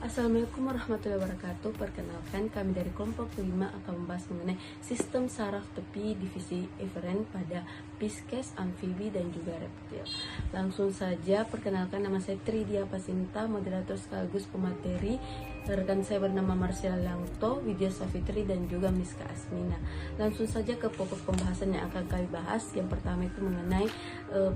Assalamualaikum warahmatullahi wabarakatuh. Perkenalkan, kami dari kelompok 5 akan membahas mengenai sistem saraf tepi divisi eferen pada Pisces, amfibi, dan juga reptil. Langsung saja, perkenalkan, nama saya Tridia Pasinta, moderator sekaligus pemateri. Rekan saya bernama Marcia Langto, Widya Safitri, dan juga Miska Asmina. Langsung saja ke pokok pembahasan yang akan kami bahas. Yang pertama itu mengenai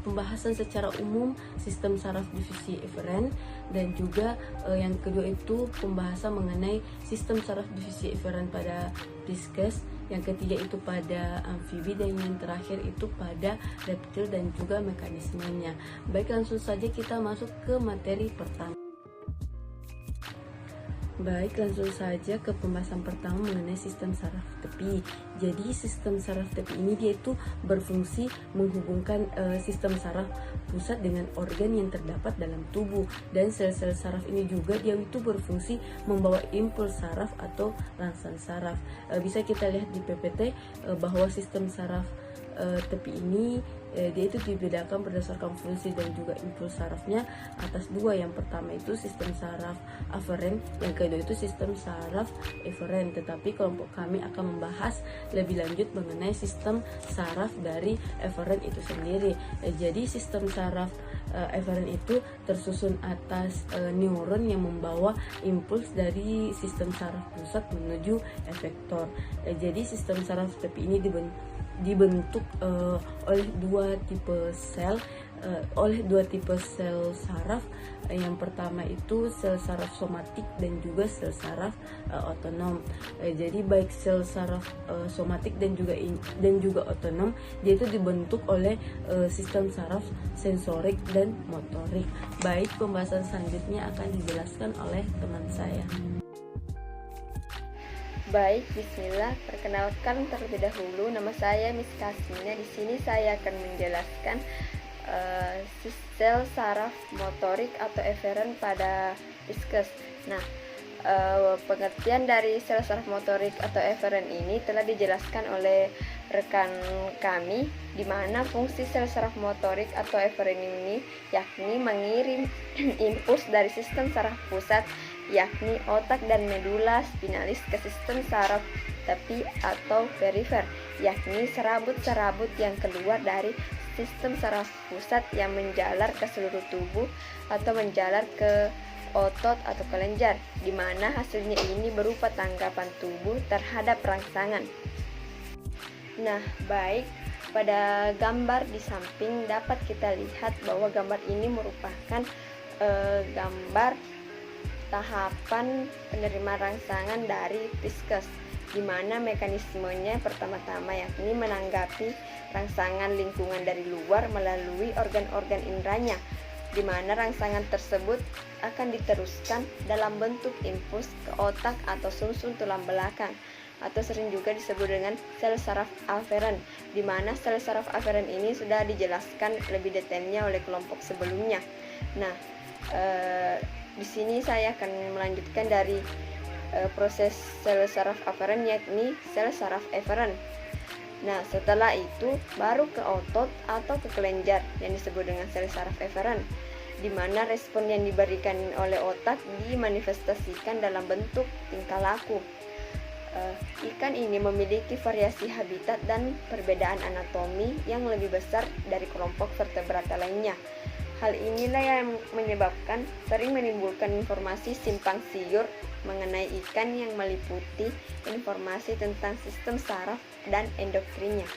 pembahasan secara umum sistem saraf divisi eferen, dan juga yang kedua itu pembahasan mengenai sistem saraf divisi eferen pada Pisces, yang ketiga itu pada amfibi, dan yang terakhir itu pada reptil dan juga mekanismenya. Baik, langsung saja kita masuk ke materi pertama. Baik, langsung saja ke pembahasan pertama mengenai sistem saraf tepi. Jadi sistem saraf tepi ini dia itu berfungsi menghubungkan sistem saraf pusat dengan organ yang terdapat dalam tubuh, dan sel-sel saraf ini juga dia itu berfungsi membawa impuls saraf atau rangsang saraf. Bisa kita lihat di PPT bahwa sistem saraf tepi ini dia itu dibedakan berdasarkan fungsi dan juga impuls sarafnya atas dua. Yang pertama itu sistem saraf aferen, yang kedua itu sistem saraf eferen. Tetapi kelompok kami akan membahas lebih lanjut mengenai sistem saraf dari eferen itu sendiri. Jadi sistem saraf eferen itu tersusun atas neuron yang membawa impuls dari sistem saraf pusat menuju efektor. Jadi sistem saraf tepi ini dibentuk oleh dua tipe sel saraf. Yang pertama itu sel saraf somatik dan juga sel saraf otonom. Jadi baik sel saraf somatik dan juga otonom dia itu dibentuk oleh sistem saraf sensorik dan motorik. Baik, pembahasan selanjutnya akan dijelaskan oleh teman saya. Baik, bismillah. Perkenalkan terlebih dahulu, nama saya Miska Asmina. Di sini saya akan menjelaskan sel saraf motorik atau eferen pada Pisces. Nah, pengertian dari sel saraf motorik atau eferen ini telah dijelaskan oleh rekan kami, di mana fungsi sel saraf motorik atau eferen ini yakni mengirim impuls dari sistem saraf pusat, yakni otak dan medula spinalis, ke sistem saraf tepi atau perifer, yakni serabut-serabut yang keluar dari sistem saraf pusat yang menjalar ke seluruh tubuh atau menjalar ke otot atau kelenjar, di mana hasilnya ini berupa tanggapan tubuh terhadap rangsangan. Nah, baik, pada gambar di samping dapat kita lihat bahwa gambar ini merupakan gambar tahapan penerima rangsangan dari Pisces, di mana mekanismenya pertama-tama yakni menanggapi rangsangan lingkungan dari luar melalui organ-organ indranya, di mana rangsangan tersebut akan diteruskan dalam bentuk impuls ke otak atau sumsum tulang belakang, atau sering juga disebut dengan sel saraf aferen, di mana sel saraf aferen ini sudah dijelaskan lebih detailnya oleh kelompok sebelumnya. Nah, di sini saya akan melanjutkan dari proses sel saraf aferen, yakni sel saraf eferen. Nah, setelah itu baru ke otot atau ke kelenjar yang disebut dengan sel saraf eferen, di mana respon yang diberikan oleh otak dimanifestasikan dalam bentuk tingkah laku. Ikan ini memiliki variasi habitat dan perbedaan anatomi yang lebih besar dari kelompok vertebrata lainnya. Hal inilah yang menyebabkan sering menimbulkan informasi simpang siur mengenai ikan yang meliputi informasi tentang sistem saraf dan endokrinnya.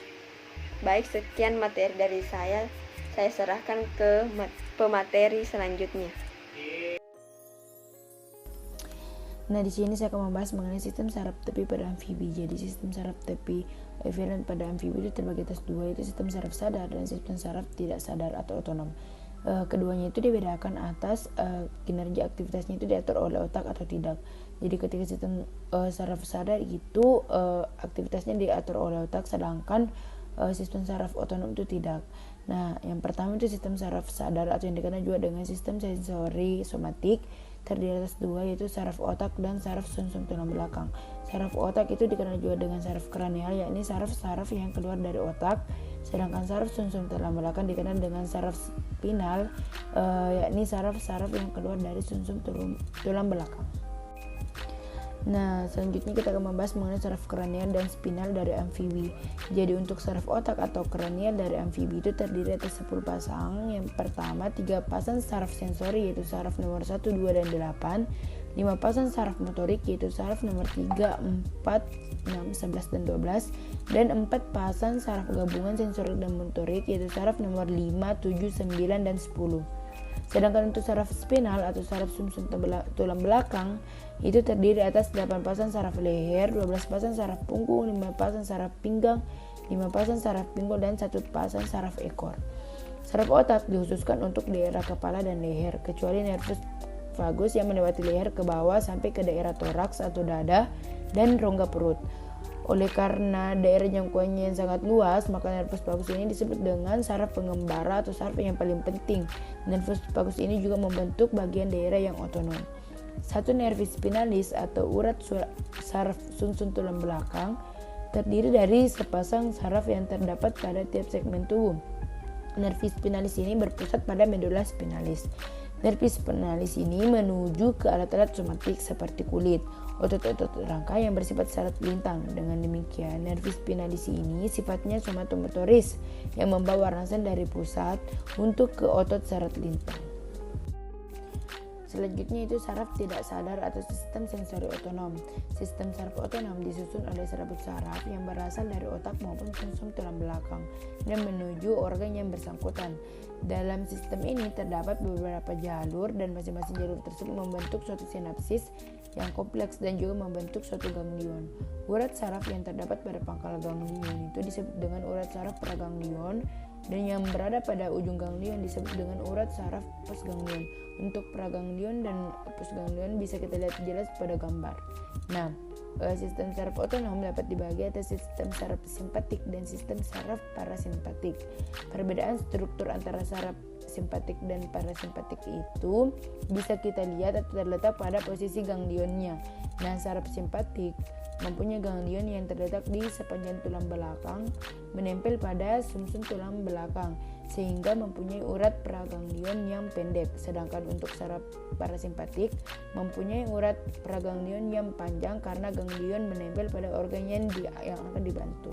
Baik, sekian materi dari saya serahkan ke pemateri selanjutnya. Nah, di sini saya akan membahas mengenai sistem saraf tepi pada amfibi. Jadi sistem saraf tepi eferen pada amfibi itu terbagi atas dua, yaitu sistem saraf sadar dan sistem saraf tidak sadar atau otonom. Keduanya itu dibedakan atas kinerja aktivitasnya itu diatur oleh otak atau tidak. Jadi ketika sistem saraf sadar itu aktivitasnya diatur oleh otak, sedangkan sistem saraf otonom itu tidak. Nah, yang pertama itu sistem saraf sadar atau yang dikenal juga dengan sistem sensori somatik, terdiri atas dua, yaitu saraf otak dan saraf sumsum tulang belakang. Saraf otak itu dikenal juga dengan saraf kranial, yakni saraf-saraf yang keluar dari otak, sedangkan saraf sumsum tulang belakang dikenal dengan saraf spinal, yakni saraf-saraf yang keluar dari sumsum tulang belakang. Nah, selanjutnya kita akan membahas mengenai saraf kranial dan spinal dari amfibi. Jadi untuk saraf otak atau kranial dari amfibi itu terdiri atas 10 pasang. Yang pertama 3 pasang saraf sensori yaitu saraf nomor 1, 2, dan 8. 5 pasang saraf motorik yaitu saraf nomor 3, 4, 6, 11, dan 12. Dan 4 pasang saraf gabungan sensorik dan motorik yaitu saraf nomor 5, 7, 9, dan 10. Sedangkan untuk saraf spinal atau saraf sumsum tulang belakang itu terdiri atas 8 pasang saraf leher, 12 pasang saraf punggung, 5 pasang saraf pinggang, 5 pasang saraf pinggul, dan 1 pasang saraf ekor. Saraf otak dikhususkan untuk daerah kepala dan leher, kecuali nervus vagus yang melewati leher ke bawah sampai ke daerah toraks atau dada dan rongga perut. Oleh karena daerah jangkauannya yang sangat luas, maka nervus vagus ini disebut dengan saraf pengembara atau saraf yang paling penting. Nervus vagus ini juga membentuk bagian daerah yang otonom. Satu nervis spinalis atau urat saraf sumsum tulang belakang terdiri dari sepasang saraf yang terdapat pada tiap segmen tubuh. Nervis spinalis ini berpusat pada medula spinalis. Nervis spinalis ini menuju ke alat-alat somatik seperti kulit, otot-otot rangka yang bersifat syarat lintang. Dengan demikian, nervis spinalis ini sifatnya somatomotoris yang membawa rangsangan dari pusat untuk ke otot syarat lintang. Selanjutnya itu saraf tidak sadar atau sistem sensori otonom. Sistem saraf otonom disusun oleh serabut saraf yang berasal dari otak maupun sumsum tulang belakang dan menuju organ yang bersangkutan. Dalam sistem ini terdapat beberapa jalur dan masing-masing jalur tersebut membentuk suatu sinapsis yang kompleks dan juga membentuk suatu ganglion. Urat saraf yang terdapat pada pangkal ganglion itu disebut dengan urat saraf praganglion dan yang berada pada ujung ganglion disebut dengan urat saraf postganglion. Untuk praganglion dan postganglion bisa kita lihat jelas pada gambar. Nah, sistem saraf otonom dapat dibagi atas sistem saraf simpatik dan sistem saraf parasimpatik. Perbedaan struktur antara saraf simpatik dan parasimpatik itu bisa kita lihat atau terletak pada posisi ganglionnya. Nah, saraf simpatik mempunyai ganglion yang terletak di sepanjang tulang belakang menempel pada sumsum tulang belakang sehingga mempunyai urat praganglion yang pendek, sedangkan untuk saraf parasimpatik mempunyai urat praganglion yang panjang karena ganglion menempel pada organ yang akan dibantu.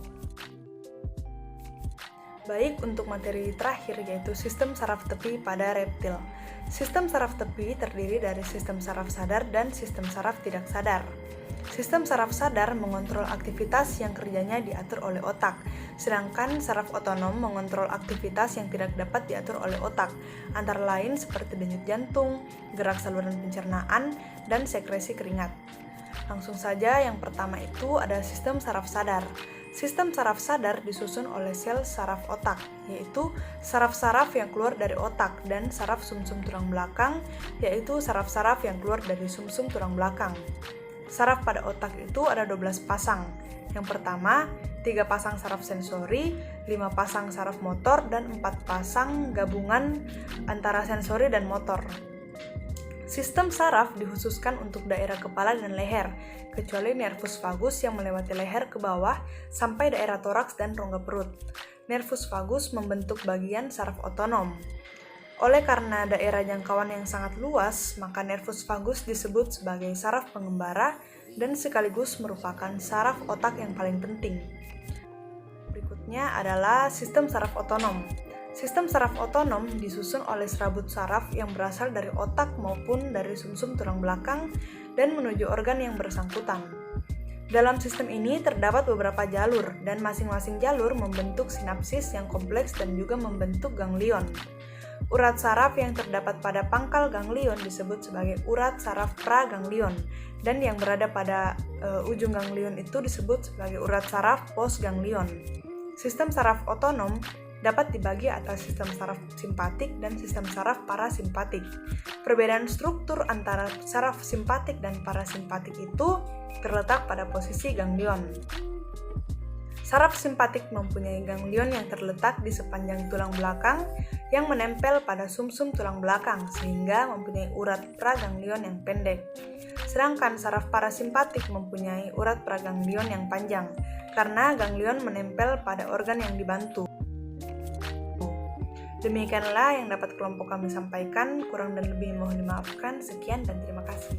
Baik, untuk materi terakhir yaitu sistem saraf tepi pada reptil. Sistem saraf tepi terdiri dari sistem saraf sadar dan sistem saraf tidak sadar. Sistem saraf sadar mengontrol aktivitas yang kerjanya diatur oleh otak, sedangkan saraf otonom mengontrol aktivitas yang tidak dapat diatur oleh otak, antara lain seperti denyut jantung, gerak saluran pencernaan, dan sekresi keringat. Langsung saja, yang pertama itu ada sistem saraf sadar. Sistem saraf sadar disusun oleh sel saraf otak, yaitu saraf-saraf yang keluar dari otak, dan saraf sumsum tulang belakang, yaitu saraf-saraf yang keluar dari sumsum tulang belakang. Saraf pada otak itu ada 12 pasang. Yang pertama, 3 pasang saraf sensori, 5 pasang saraf motor, dan 4 pasang gabungan antara sensori dan motor. Sistem saraf dikhususkan untuk daerah kepala dan leher, kecuali nervus vagus yang melewati leher ke bawah sampai daerah toraks dan rongga perut. Nervus vagus membentuk bagian saraf otonom. Oleh karena daerah jangkauan yang sangat luas, maka nervus vagus disebut sebagai saraf pengembara dan sekaligus merupakan saraf otak yang paling penting. Berikutnya adalah sistem saraf otonom. Sistem saraf otonom disusun oleh serabut saraf yang berasal dari otak maupun dari sumsum tulang belakang dan menuju organ yang bersangkutan. Dalam sistem ini terdapat beberapa jalur dan masing-masing jalur membentuk sinapsis yang kompleks dan juga membentuk ganglion. Urat saraf yang terdapat pada pangkal ganglion disebut sebagai urat saraf praganglion dan yang berada pada ujung ganglion itu disebut sebagai urat saraf postganglion. Sistem saraf otonom dapat dibagi atas sistem saraf simpatik dan sistem saraf parasimpatik. Perbedaan struktur antara saraf simpatik dan parasimpatik itu terletak pada posisi ganglion. Saraf simpatik mempunyai ganglion yang terletak di sepanjang tulang belakang yang menempel pada sumsum tulang belakang sehingga mempunyai urat praganglion yang pendek. Sedangkan saraf parasimpatik mempunyai urat praganglion yang panjang karena ganglion menempel pada organ yang dibantu. Demikianlah yang dapat kelompok kami sampaikan, kurang dan lebih mohon dimaafkan. Sekian dan terima kasih.